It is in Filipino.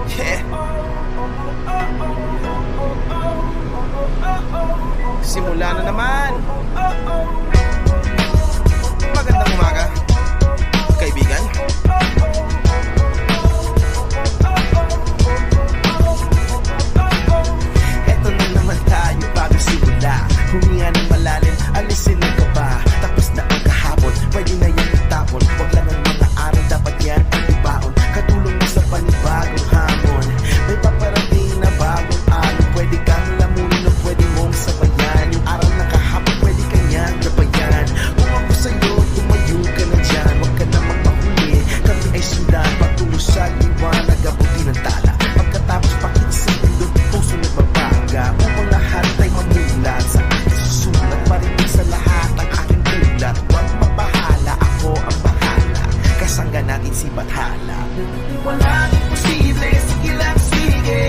Yeah. Simula na naman. Magandang umaga, kaibigan. Eto na naman tayo bago simula. Huminga ng malalim, alisin ang kaba. Tapos na ang kahapon, pwede na yan itapon. Huwag lang ang mga araw, dapat yan ang ibaon. Katulong mo sa panibagong hamon. May paparating na bagong araw. Pwede kang lamunin o pwede mong sabayan. Yung araw na kahapon, pwede kanyang gabayan. Kung ako sa'yo, tumayo ka na dyan. Huwag ka na magpahuli, kami ay sundan. Patungo sa liwanag, abuti ng tala. Pagkatapos pakita sa mundo, puso nagbabaga. Upang lahat ay mamulat sa aking susulat. Marinig sa lahat ang aking tulat. Huwag mabahala, ako ang bahala. Kasangga natin si Bathala. Walang imposible, sige lang sige.